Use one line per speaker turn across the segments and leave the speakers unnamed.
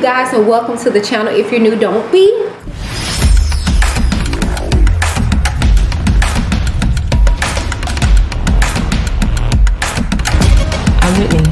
you guys, and welcome to the channel. If you're new, don't be.
I'm Whitney.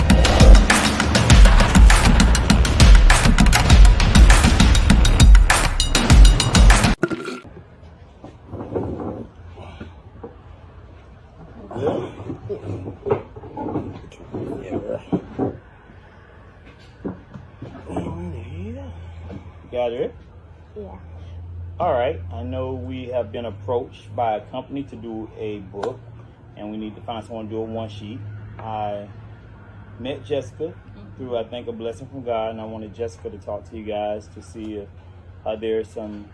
Got it?
Yeah.
All right. I know we have been approached by a company to do a book, and we need to find someone to do a one sheet. I met Jessica through, I think, a blessing from God, and I wanted Jessica to talk to you guys to see if there's some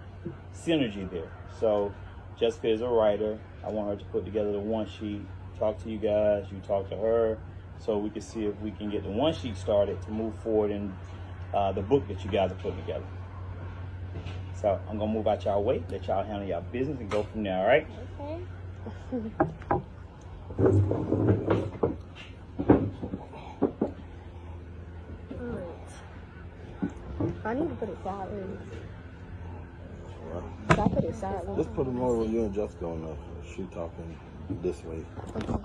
synergy there. So Jessica is a writer. I want her to put together the one sheet, talk to you guys, you talk to her, so we can see if we can get the one sheet started to move forward in the book that you guys are putting together. So I'm gonna move out y'all way, let y'all handle y'all business and go from there, all right?
Okay. Alright. I need to put it sideways. Should I put it sideways?
Just put them over you and Jessica on the she talking this way.
Okay.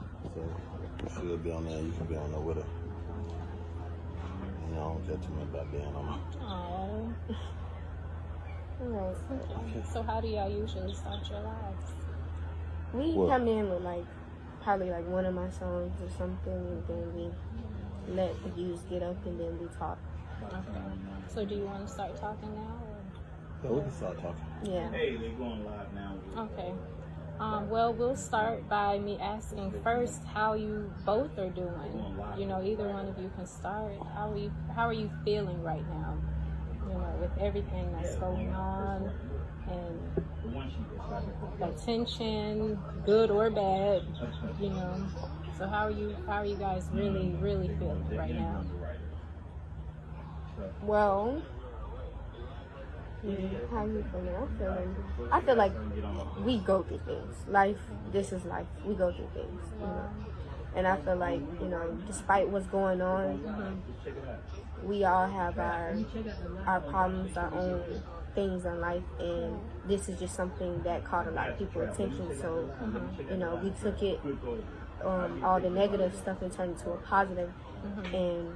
So she'll be on there, you can be on there with her. You know, I don't care too much about being on her.
Aww. Alright.
Okay. So how do y'all usually start your lives?
We
What?
come in with probably one of my songs or something, and then we let the views get up, and then we talk.
Okay. So do you want to start talking now?
Yeah, we can start talking.
Yeah.
Hey, they're going live now.
Okay. Well, we'll start by me asking first how you both are doing. You know, either one of you can start. How are you feeling right now? You know, with everything that's going on and attention, good or bad. You know. So how are you guys really feeling right now?
Well, how you feeling? I feel like we go through things. This is life. We go through things, you know. And I feel like, you know, despite what's going on, we all have our problems, our own things in life, and this is just something that caught a lot of people's attention. So, you know, we took it, all the negative stuff, and turned it to a positive. And,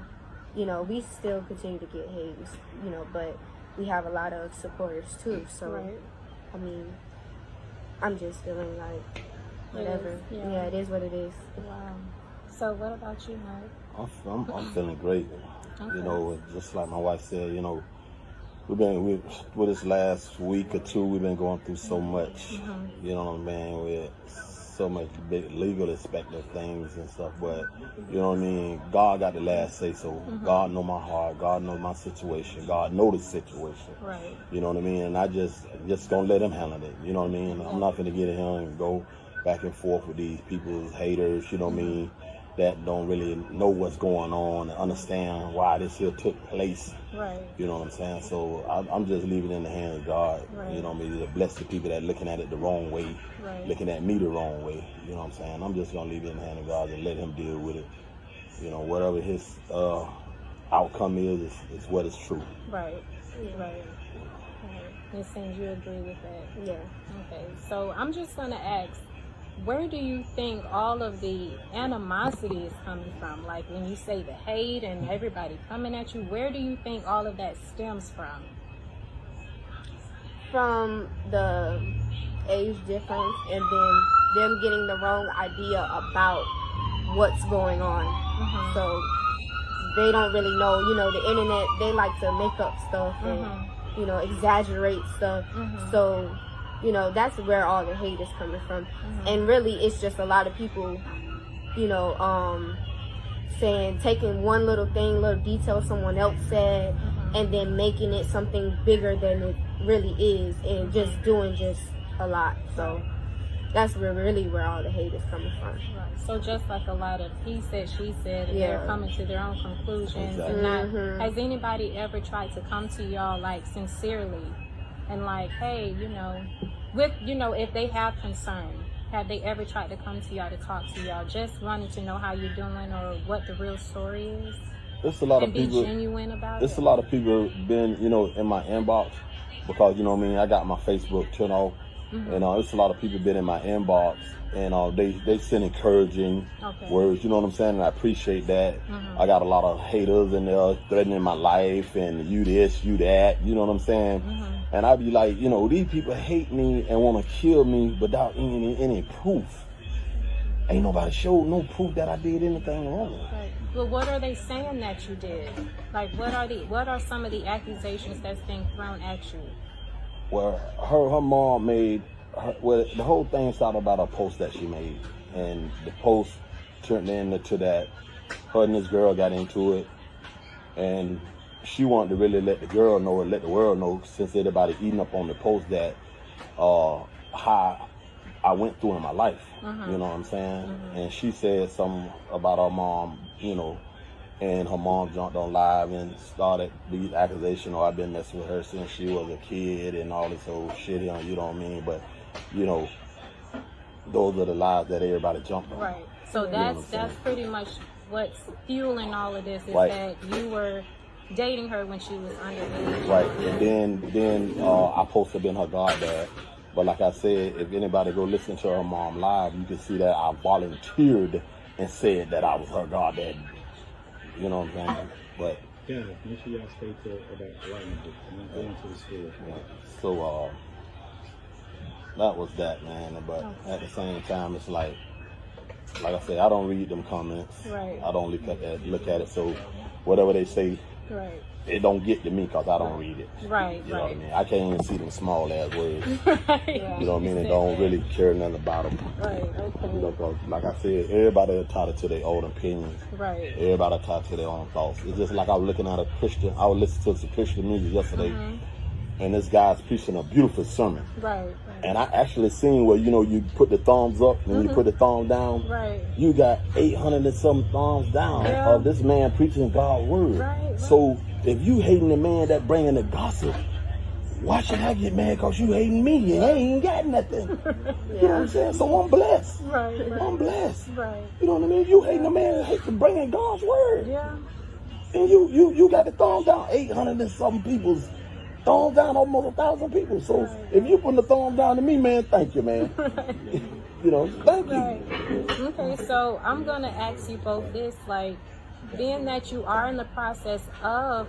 you know, we still continue to get hate, you know, but we have a lot of supporters too. So,
Right.
I mean, I'm just feeling like whatever.
Yeah.
It is what it is.
Wow. So what about you, Mike?
I'm feeling great.
Okay.
You know, just like my wife said, you know, with this last week or two, we've been going through so much. You know what I mean? With so much big legal aspect of things and stuff, but you know what I mean, God got the last say so. God know my heart, God know my situation, God know the situation.
Right.
You know what I mean? And I just gonna let him handle it. You know what I mean? I'm not gonna get in here and go back and forth with these people's haters, you know what I mean, that don't really know what's going on and understand why this here took place.
Right.
You know what I'm saying? So I'm just leaving it in the hands of God.
Right.
You know what I mean? To bless the people that are looking at it the wrong way,
Right.
looking at me the wrong way. You know what I'm saying? I'm just going to leave it in the hands of God and let him deal with it. You know, whatever his outcome is what is true.
Right. Right. It seems you agree with that.
Yeah.
Okay. So I'm just going to ask, where do you think all of the animosity is coming from? Like when you say the hate and everybody coming at you, where do you think all of that stems from?
From the age difference, and then them getting the wrong idea about what's going on. So they don't really know, you know, the internet, they like to make up stuff and, you know, exaggerate stuff. So, you know, that's where all the hate is coming from. And really, it's just a lot of people, you know, taking one little thing, little detail someone else said, and then making it something bigger than it really is, and just doing a lot. So that's where all the hate is coming from.
Right. So just like a lot of he said, she said, and they're coming to their own conclusions.
Exactly.
And not, has anybody ever tried to come to y'all like sincerely and like, hey, you know, if they have concern, have they ever tried to come to y'all to talk to y'all, just wanting to know how you're doing or what the real story is?
It's a lot
and
of people.
be genuine about
It's
it?
a lot of people been, you know, in my inbox because, you know what I mean, I got my Facebook turned off. And it's a lot of people been in my inbox, and they send encouraging words, you know what I'm saying, and I appreciate that. I got a lot of haters in there threatening my life and you this, you that, you know what I'm saying. And I be like, you know, these people hate me and want to kill me without any proof. Ain't nobody showed no proof that I did anything wrong.
Right. Well, what are they saying that you did? Like, what are some of the accusations that's being thrown at you?
Well, her mom made, the whole thing started about a post that she made. And the post turned into that. Her and this girl got into it. And she wanted to really let the girl know, or let the world know, since everybody eating up on the post, that how I went through in my life. You know what I'm saying? And she said something about her mom, you know, and her mom jumped on live and started these accusations. I've been messing with her since she was a kid and all this old shit, you know what I mean? But, you know, those are the lies that everybody jumped on.
Right. So that's pretty much what's fueling all of this, is
Right.
that you were dating her when she was underage.
Right. And then I posted in her goddad. But like I said, if anybody go listen to her mom live, you can see that I volunteered and said that I was her goddad. You know what I'm saying? But
yeah, make sure y'all stay to about writing the book and not going to the store.
so that was that, man. But at the same time, it's like I said, I don't read them comments.
Right.
I don't look at it. So whatever they say,
Right.
it don't get to me because I don't read it.
Right.
You know what I mean? I can't even see them small ass words.
Right.
You know what I mean? And don't really care nothing about them.
Right. Okay.
You know, 'cause like I said, everybody entitled to their own opinions.
Right.
Everybody entitled to their own thoughts. It's just like I was looking at I was listening to some Christian music yesterday, and this guy's preaching a beautiful sermon.
Right.
And I actually seen where, you know, you put the thumbs up and you put the thumb down.
Right.
You got 800 and some thumbs down of this man preaching God's word.
Right.
So if you hating the man that bringing the gossip, why should I get mad because you hating me and I ain't got nothing? You know what I'm saying? So I'm blessed.
Right.
I'm blessed.
Right.
You know what I mean? You hating the man that hates bringing God's word.
Yeah.
And you got the thumb down 800 and some people's thumb down, almost 1,000 people. So if you put the thumb down to me, man, thank you, man. You know, thank you.
Right. Okay, so I'm gonna ask you both this, like, being that you are in the process of,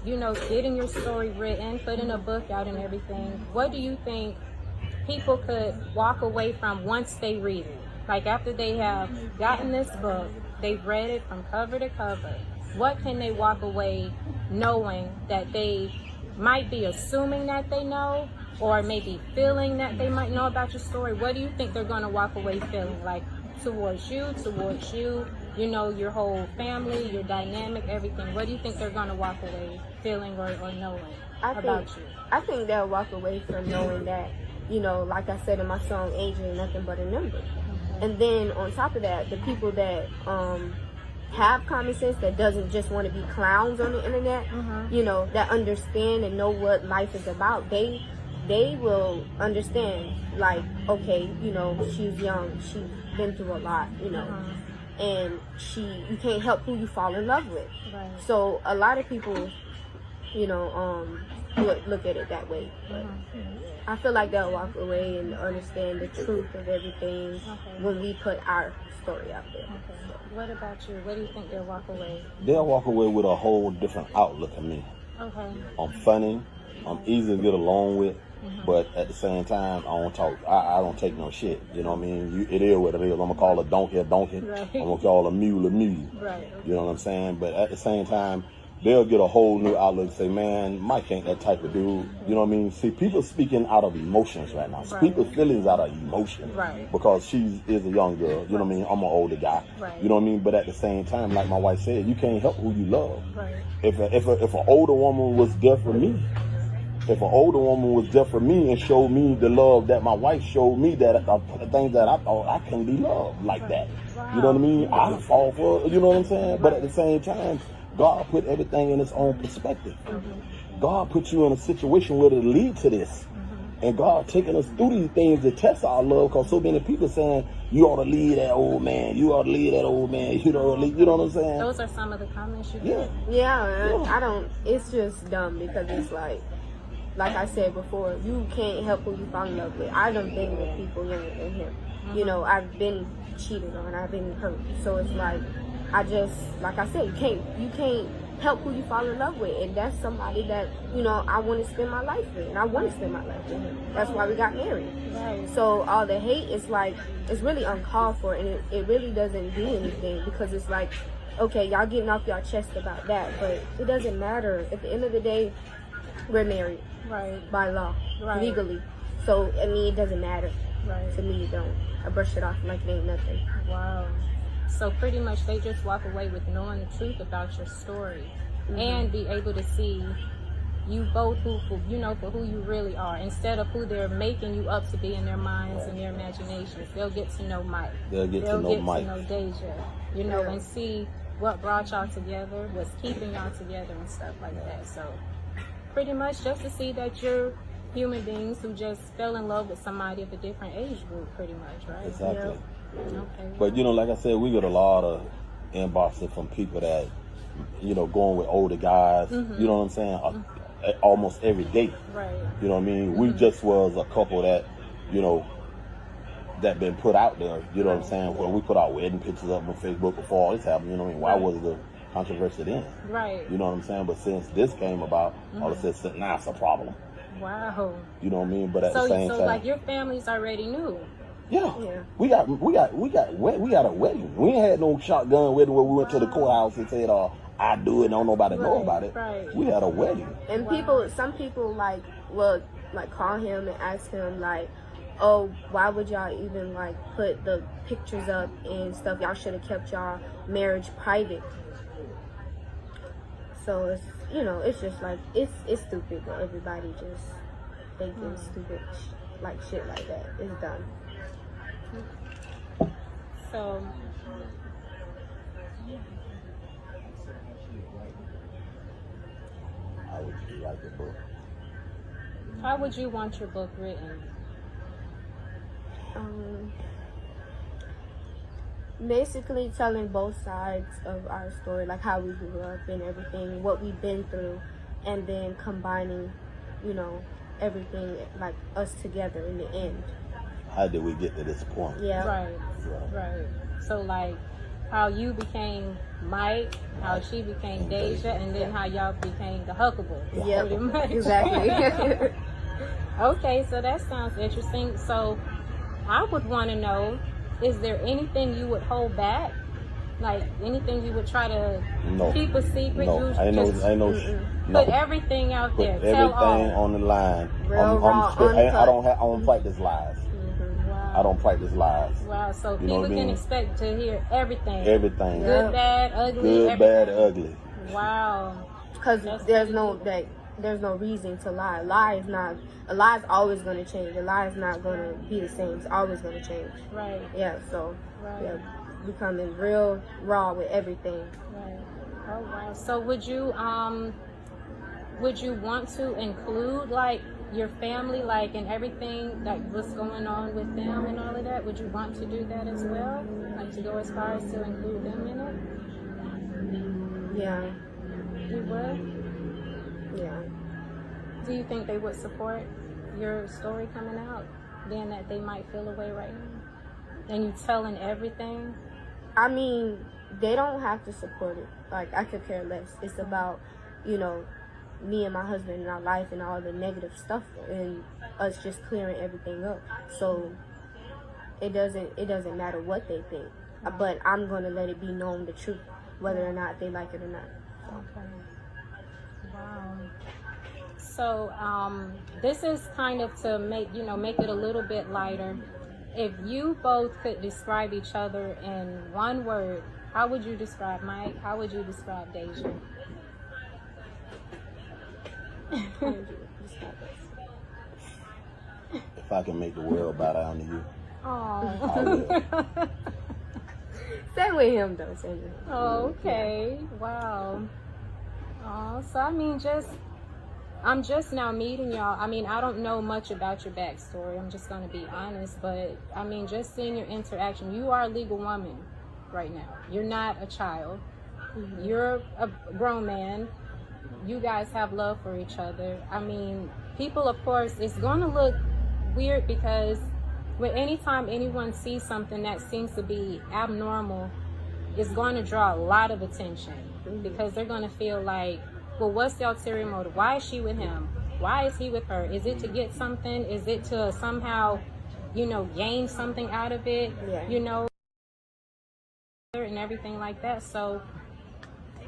you know, getting your story written, putting a book out and everything, what do you think people could walk away from once they read it? Like, after they have gotten this book, they've read it from cover to cover, what can they walk away knowing that they might be assuming that they know, or maybe feeling that they might know about your story? What do you think they're going to walk away feeling, like, towards you, you know, your whole family, your dynamic, everything? What do you think they're going to walk away feeling or knowing about you?
I think they'll walk away from knowing that, you know, like I said in my song, age ain't nothing but a number. And then on top of that, the people that have common sense, that doesn't just want to be clowns on the internet, you know, that understand and know what life is about, they will understand, like, okay, you know, she's young, she's been through a lot, you know, and you can't help who you fall in love with.
Right.
So a lot of people, you know, look at it that way. But I feel like they'll walk away and understand the truth of everything when we put our story out there.
Okay. What about you? What do you think they'll walk away?
They'll walk away with a whole different outlook of me.
Okay.
I'm funny. I'm easy to get along with. But at the same time, I don't talk. I don't take no shit. You know what I mean? It is what it is. I'm going to call a donkey a donkey.
Right.
I'm going to call a mule a mule.
Right.
You know what I'm saying? But at the same time, they'll get a whole new outlook and say, man, Mike ain't that type of dude. You know what I mean? See, people speaking out of emotions right now.
Right.
People's feelings out of emotion.
Right.
Because she is a young girl. You know what I mean? I'm an older guy.
Right.
You know what I mean? But at the same time, like my wife said, you can't help who you love.
Right.
If an older woman was there for me, and showed me the love that my wife showed me, that the things that I thought I couldn't be loved like that.
Wow.
You know what I mean? I'd fall for it. You know what I'm saying? But at the same time, God put everything in its own perspective. God put you in a situation where it'll lead to this. And God taking us through these things to test our love, because so many people saying, you ought to leave that old man, you ought to leave that old man, you know what I'm saying?
Those are some of the comments you
Yeah.
get.
Yeah, I don't. It's just dumb because it's like I said before, you can't help who you fall in love with. I done been with people younger than him. You know, I've been cheated on, I've been hurt. So it's like, I just, like I said, you can't help who you fall in love with, and that's somebody that, you know, I want to spend my life with, and I want to spend my life with him. That's why we got married.
Right.
So all the hate is like, it's really uncalled for, and it really doesn't do anything, because it's like, okay, y'all getting off y'all chest about that, but it doesn't matter. At the end of the day, we're married.
Right.
By law.
Right.
Legally. So, I mean, it doesn't matter.
Right.
To me, it don't. I brush it off like it ain't nothing.
Wow. So pretty much they just walk away with knowing the truth about your story, and be able to see you both for who you really are, instead of who they're making you up to be in their minds and their imaginations. They'll get to know Mike.
They'll get to know
DEJA, and see what brought y'all together, what's keeping y'all together and stuff like that. So pretty much just to see that you're human beings who just fell in love with somebody of a different age group, pretty much, right?
Exactly.
Okay.
But like I said, we get a lot of inboxes from people that, going with older guys, you know what I'm saying, almost every day.
Right.
You know what I mean? We just was a couple that, that been put out there, you know what I'm saying? Well, we put our wedding pictures up on Facebook before all this happened, you know what I mean? Why was the controversy then?
Right.
You know what I'm saying? But since this came about, all of a sudden, now it's a problem.
Wow.
You know what I mean? But at the same time,
like your families already knew.
Yeah. We got a wedding. We ain't had no shotgun wedding where we went to the courthouse and said, I do it, don't nobody know about it.
Right.
We had a wedding.
And some people will call him and ask him like, oh, why would y'all even put the pictures up and stuff? Y'all should have kept y'all marriage private. So it's, it's just it's stupid that everybody just thinking stupid shit like that. It's dumb.
So
How would you like the book?
how would you want your book written?
Basically telling both sides of our story, like how we grew up and everything, what we've been through, and then combining, everything, like us together in the end.
How did we get to this point?
Yeah.
Right. So how you became Mike, how she became DEJA, and then how y'all became the Huggabook.
Yeah,
pretty much.
exactly.
Okay, so that sounds interesting. So I would want to know, is there anything you would hold back? Like anything you would try to keep a secret?
No, I know.
Put everything out there.
Put everything on the line. I don't practice lies.
Wow.
I don't practice lies.
Wow, so people can expect to hear everything.
Everything.
Good, bad, ugly.
Good,
everything.
bad, ugly.
Wow.
Because there's no reason to lie. A lie is always going to change. A lie is not going to be the same. It's always going to change.
Right.
Yeah. So
Right.
becoming real raw with everything.
Right. Oh wow. So would you want to include your family and everything that was going on with them and all of that? Would you want to do that as well? To go as far as to include them in it?
Yeah.
You would?
Yeah.
Do you think they would support your story coming out, being that they might feel away right now? And you telling everything?
I mean, they don't have to support it. I could care less. It's about, me and my husband and our life and all the negative stuff and us just clearing everything up. So it doesn't matter what they think. But I'm going to let it be known the truth, whether or not they like it or not. So.
Okay. Wow. So this is kind of to make it a little bit lighter. If you both could describe each other in one word, how would you describe Mike? How would you describe DEJA?
If I can make the world bow down to you.
Oh.
Same with him though. Same with him.
Oh, okay. Wow. Oh, so I mean, just I'm just now meeting y'all. I mean, I don't know much about your backstory. I'm just going to be honest. But, I mean, just seeing your interaction, you are a legal woman right now. You're not a child. You're a grown man. You guys have love for each other. I mean, people, of course, it's going to look weird because anytime anyone sees something that seems to be abnormal, it's going to draw a lot of attention because they're going to feel like, well, what's the ulterior motive? Why is she with him? Why is he with her? Is it to get something? Is it to somehow, you know, gain something out of it?
Yeah.
You know, and everything like that. So,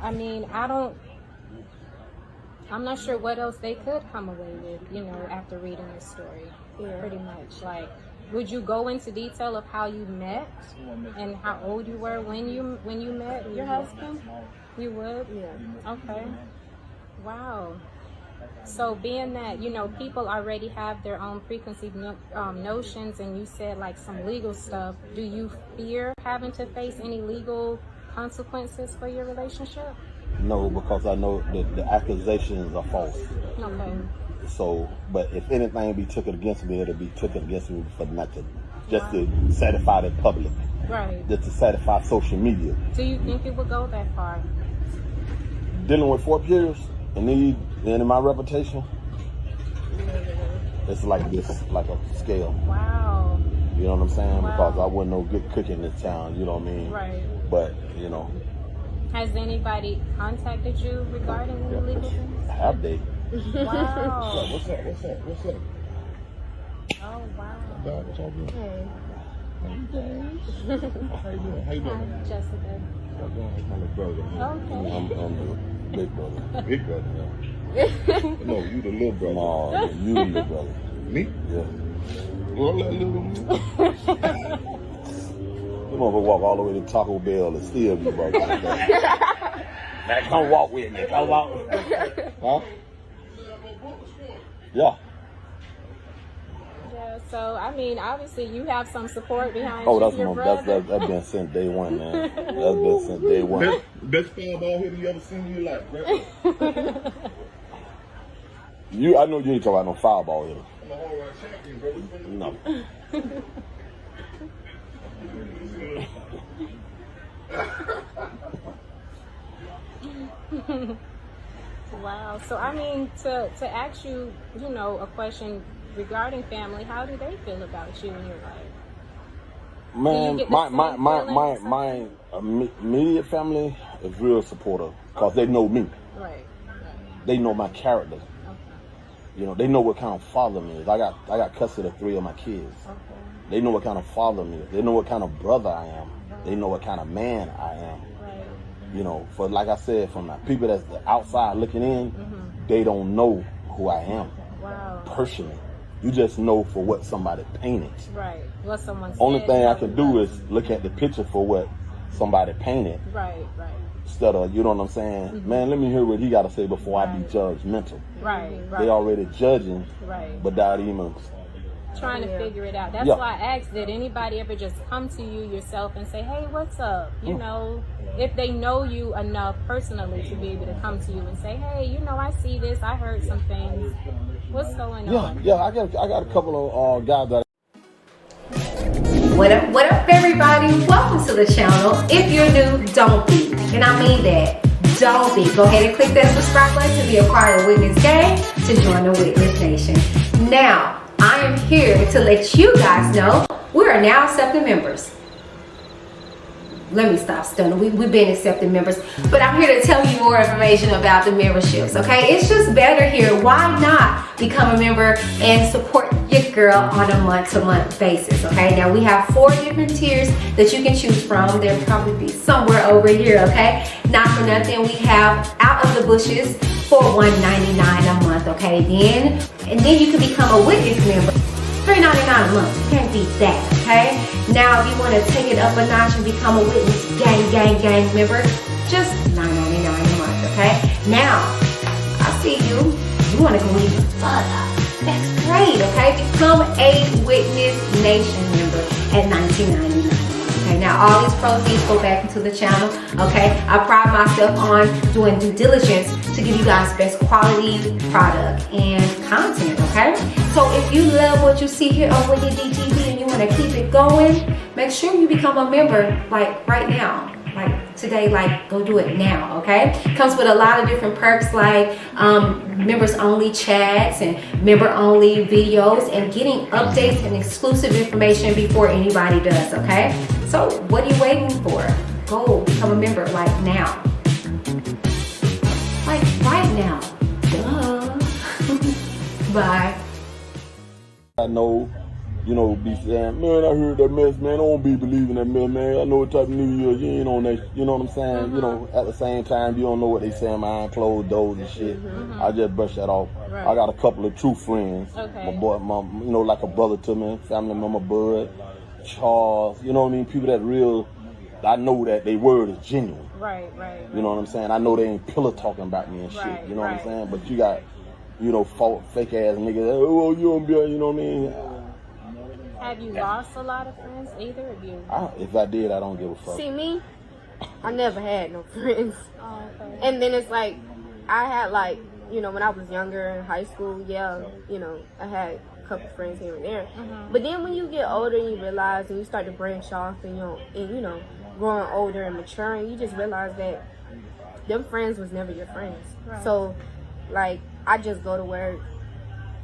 I mean, I'm not sure what else they could come away with, you know, after reading your story.
Yeah.
Pretty much. Like, would you go into detail of how you met and how old you were when you met your husband? You would?
Yeah.
Okay. Wow. So being that, you know, people already have their own preconceived notions, and you said like some legal stuff, do you fear having to face any legal consequences for your relationship?
No, because I know that the accusations are false.
Okay.
So, but if anything be taken against me, it'll be taken against me for nothing. Just to satisfy the public.
Right.
Just to satisfy social media.
Do you think it would go that far?
Dealing with 4 peers and in my reputation, it's like this, like a scale.
Wow.
You know what I'm saying?
Wow.
Because I wasn't no good cook in this town, you know what I mean?
Right.
But, you know.
Has anybody contacted you regarding any legal things?
Have they?
Wow.
What's up?
Oh, wow.
Dog, what's all good?
Hey.
How you doing? How you doing?
Hi, Jessica.
I'm my little brother.
Okay.
I'm the big brother.
Big brother. No, you the little brother.
No, you the little brother.
Me?
Yeah.
Well, that little.
You motherfucker walk all the way to Taco Bell and still be broke like that. Now come walk with me. Come walk. Huh? Yeah.
Yeah, so, I mean, obviously you have some support behind
Oh,
you,
that's
your brother.
that's been since day one, man. That's been since day one.
Best fireball hitter you ever seen in your life, bro.
I know you ain't talking about no fireball hitter.
I'm a whole round champion, bro.
No.
Wow. So, I mean, to ask you, you know, a question regarding family, how do they feel about you in your life?
Man,
get the
my immediate family is real supportive because they know me.
Right.
They know my character.
Okay.
You know, they know what kind of father I is. I got custody of 3 of my kids.
Okay.
They know what kind of father I is. They know what kind of brother I am. They know what kind of man I am.
Right.
You know, for like I said, from the people that's the outside looking in, they don't know who I am.
Wow.
Personally. You just know for what somebody painted.
Right. What someone said.
Only thing I can do is look at the picture for what somebody painted.
Right.
Instead of, you know what I'm saying? Man, let me hear what he got to say before I be judgmental.
Right.
They already judging,
Right.
without even
Trying to figure it out. That's why I asked, did anybody ever just come to you yourself and say, hey, what's up? You know, if they know you enough personally to be able to come to you and say, hey, you know, I see this, I heard some things. What's going on?
Yeah, I got a couple of guys that.
What up, everybody? Welcome to the channel. If you're new, don't be. And I mean that. Don't be. Go ahead and click that subscribe button to be a part of Witness Gang to join the Witness Nation. Now, I am here to let you guys know we are now accepting members. Let me stop stunning. We've been accepting members, but I'm here to tell you more information about the memberships, okay? It's just better here. Why not become a member and support your girl on a month-to-month basis, okay? Now, we have 4 different tiers that you can choose from. They'll probably be somewhere over here, okay? Not for nothing, we have Out of the Bushes for $1.99 a month, okay? And then you can become a Witness member. $3.99 a month. You can't beat that, okay? Now, if you want to take it up a notch and become a Witness gang member, just $9.99 a month, okay? Now, I see you. You want to go even further. That's great, okay? Become a Witness Nation member at $19.99. Okay, now all these proceeds go back into the channel, okay? I pride myself on doing due diligence to give you guys best quality product and content, okay? So if you love what you see here on Whitney DTV and you want to keep it going, make sure you become a member like right now. Like today, like go do it now, okay? Comes with a lot of different perks like members only chats and member only videos and getting updates and exclusive information before anybody does, okay? So what are you waiting for? Go become a member like now. Like right now. Duh. Bye.
I know, you know, be saying, man, I heard that mess, man. I don't be believing that mess, man. I know what type of New Year you ain't on that. You know what I'm saying? You know, at the same time, you don't know what they saying behind closed doors and shit. I just brush that off.
Right.
I got a couple of true friends.
Okay.
My boy, you know, like a brother to me, family member, Bud, Charles. You know what I mean? People that real. I know that they word is genuine.
Right.
You know what I'm saying? I know they ain't pillow talking about me and shit.
Right,
You know what I'm
right.
saying? But you got, you know, fake ass niggas. Oh, you don't be, you know what I mean?
Have you lost a lot of friends, either of you?
If I did, I don't give a fuck.
See me, I never had no friends.
Oh, okay.
And then it's like, I had like, you know, when I was younger in high school, yeah, you know, I had a couple friends here and there. But then when you get older and you realize and you start to branch off and you know, growing older and maturing, you just realize that them friends was never your friends.
Right.
So, like, I just go to work,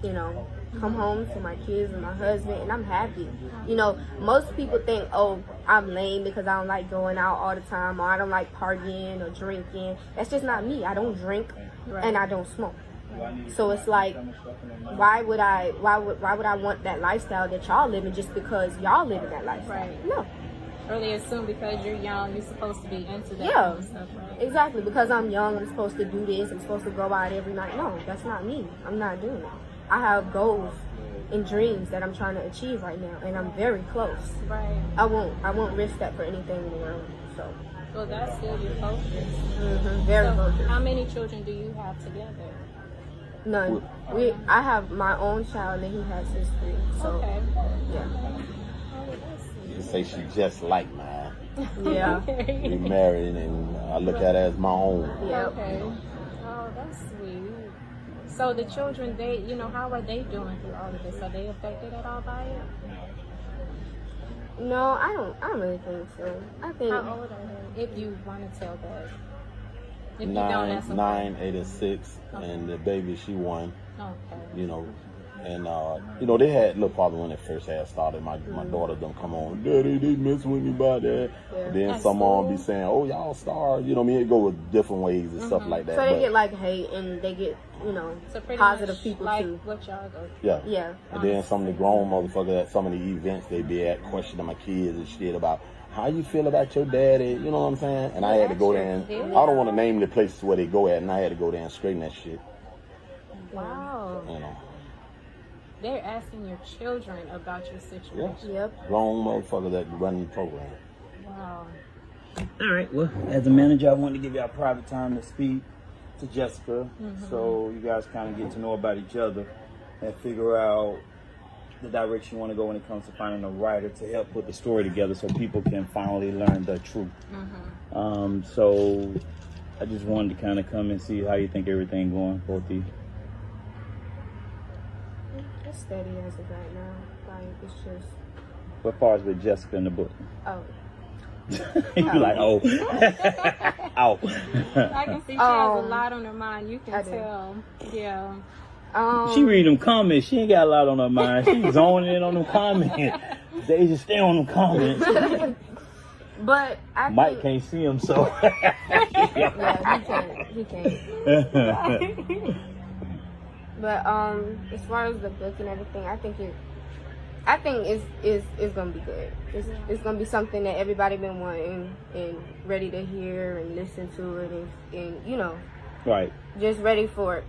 you know, come home to my kids and my husband, and I'm happy. You know, most people think, oh, I'm lame because I don't like going out all the time, or I don't like partying or drinking. That's just not me. I don't drink and I don't smoke. So it's like, why would I want that lifestyle that y'all living just because y'all living that lifestyle?
Right.
No.
Or they assume because you're young, you're supposed to be into that
Yeah,
kind of stuff, right?
exactly. Because I'm young, I'm supposed to do this. I'm supposed to go out every night. No, that's not me. I'm not doing it. I have goals and dreams that I'm trying to achieve right now, and I'm very close.
Right.
I won't risk that for anything in the world. So,
Well, that's still your focus.
very
So,
focused.
how many children do you have together?
None. I have my own child, and he has his 3. So,
Okay.
yeah.
Oh, let's see.
You say she just like mine.
Yeah.
We married and I look at it as my own.
Yep.
Okay. Oh, that's sweet. So the children, they, you know, how are they doing through all of this? Are they affected at all by it?
No, I don't really think so. I think
How old are they? If you want to tell that. If you don't, that's okay.
9, 8, and 6, and the baby, she 1.
Okay.
You know, and you know, they had little problem when it first had started. My daughter don't come on, Daddy, they messing with me about that.
Yeah.
Then
At
some
school?
be saying, oh, y'all stars. You know what I mean? It go with different ways and stuff like that.
so. They
but,
get like hate, and they get, you know,
So pretty
positive
much
people
like
too.
what y'all go through.
yeah.
Yeah.
And then some of the grown motherfuckers at some of the events they be at questioning my kids and shit about how you feel about your daddy, you know what I'm saying? And I had to go there and I don't want to name the places where they go at, and I had to go there and straighten that shit.
Wow.
You know,
They're asking your children about your situation.
Yep.
grown motherfuckers that run the program.
Wow.
All right. Well, as a manager, I wanted to give you a private time to speak to Jessica, so you guys kind of get to know about each other and figure out the direction you want to go when it comes to finding a writer to help put the story together, so people can finally learn the truth. So I just wanted to kind of come and see how you think everything going, both of you.
It's steady as of right now. Like, it's just,
As far as with Jessica in the book.
oh.
You're like, oh. Ow.
I can see she has a lot on her mind. You
I
can
do.
tell. Yeah.
She read them comments. She ain't got a lot on her mind. She's zoning in on them comments. They just stay on them comments.
But I
Mike
think,
can't see them, so.
yeah, he can't. But as far as the book and everything, I think it's gonna be good. It's gonna be something that everybody been wanting and ready to hear and listen to it and you know,
Right.
just ready for it.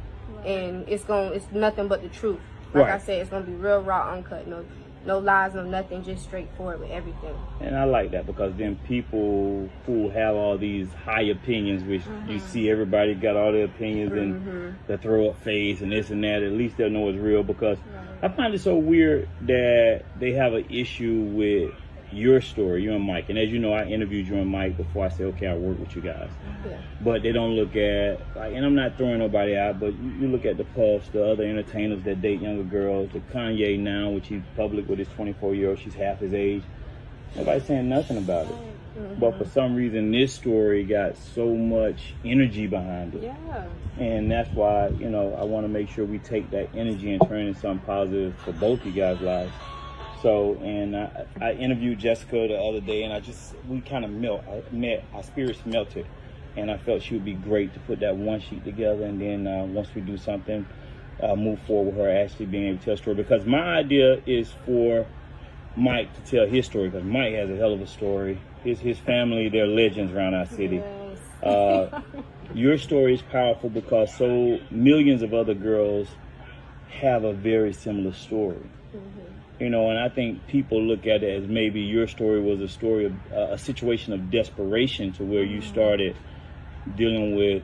And it's nothing but the truth. Like I
Right.
said, it's gonna be real raw, uncut, no lies, no nothing, just straightforward with everything.
And I like that, because then people who have all these high opinions, which you see everybody got all their opinions and the throw up face and this and that, at least they'll know it's real. Because I find it so weird that they have an issue with your story, you and Mike. And as you know, I interviewed you and Mike before I said, okay, I work with you guys.
Yeah.
But they don't look at, like, and I'm not throwing nobody out, but you look at the Puffs, the other entertainers that date younger girls, the Kanye now, which he's public with his 24-year-old, she's half his age. Nobody's saying nothing about it. But for some reason, this story got so much energy behind it.
Yeah.
And that's why, you know, I want to make sure we take that energy and turn it into something positive for both you guys' lives. So, and I interviewed Jessica the other day, and we kind of met, our spirits melted. And I felt she would be great to put that one sheet together, and then once we do something, move forward with her actually being able to tell a story. Because my idea is for Mike to tell his story, because Mike has a hell of a story. His family, they're legends around our city.
Yes.
Your story is powerful because so millions of other girls have a very similar story. You know, and I think people look at it as maybe your story was a story of a situation of desperation to where you started dealing with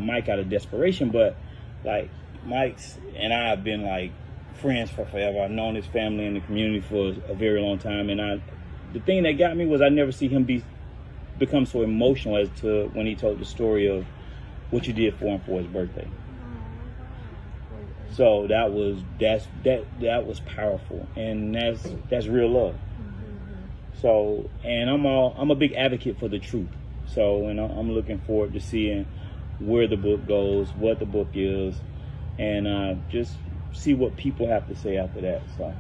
Mike out of desperation. But like Mike's and I have been like friends for forever. I've known his family and the community for a very long time. And the thing that got me was I never see him become so emotional as to when he told the story of what you did for him for his birthday. So that was powerful, and that's real love. So, and I'm a big advocate for the truth. So, and I'm looking forward to seeing where the book goes, what the book is, and just see what people have to say after that. So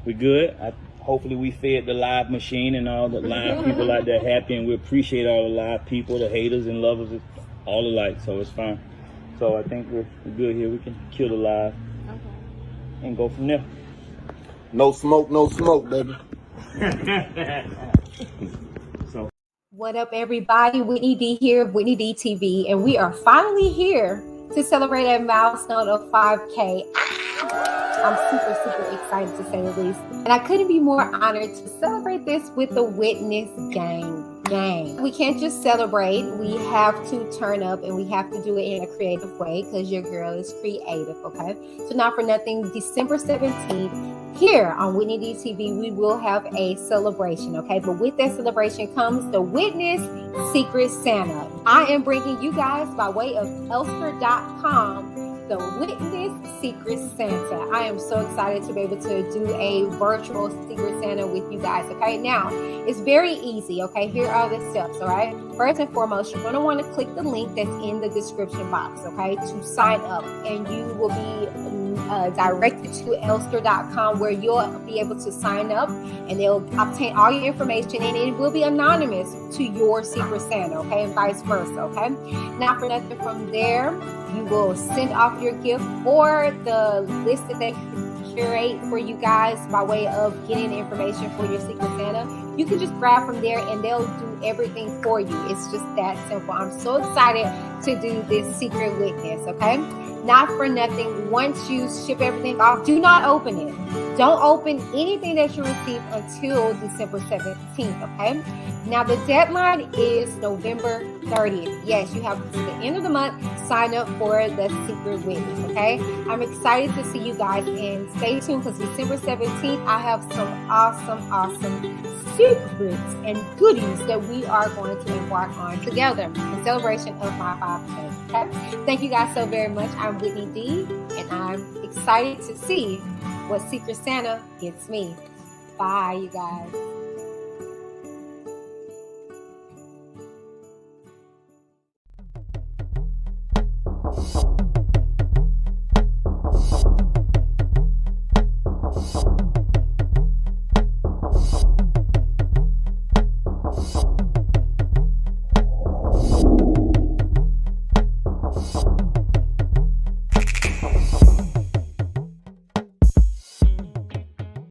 we good. Hopefully we fed the live machine and all the live people out there happy, and we appreciate all the live people, the haters and lovers, all alike. So it's fine. So I think we're good here. We can kill the live and go from there.
No smoke, baby.
So
What up, everybody? Whitney D here of Whitney D TV, and we are finally here to celebrate a milestone of 5K. I'm super excited to say the least, and I couldn't be more honored to celebrate this with the Witness Gang. We can't just celebrate, we have to turn up, and we have to do it in a creative way because your girl is creative, okay? So not for nothing, December 17th, here on Whitney D TV, we will have a celebration, okay? But with that celebration comes the Witness Secret Santa. I am bringing you guys, by way of Elster.com, the Witness Secret Santa. I am so excited to be able to do a virtual Secret Santa with you guys, okay? Now, it's very easy, okay? Here are the steps, all right? First and foremost, you're going to want to click the link that's in the description box, okay, to sign up, and you will be directed to Elster.com, where you'll be able to sign up, and they'll obtain all your information, and it will be anonymous to your Secret Santa, okay, and vice versa, okay? Not for nothing, from there, you will send off your gift or the list that they curate for you guys by way of getting information for your Secret Santa. You can just grab from there and they'll do everything for you. It's just that simple. I'm so excited to do this secret witness, okay? Not for nothing, once you ship everything off, do not open it. Don't open anything that you receive until December 17th, okay? Now, the deadline is November 30th. Yes, you have to the end of the month, sign up for the secret witness, okay? I'm excited to see you guys, and stay tuned because December 17th, I have some awesome secrets and goodies that we are going to embark on together in celebration of my 5K, okay? Thank you guys so very much. I'm Whitney D, and I'm excited to see what Secret Santa gets me. Bye, you guys.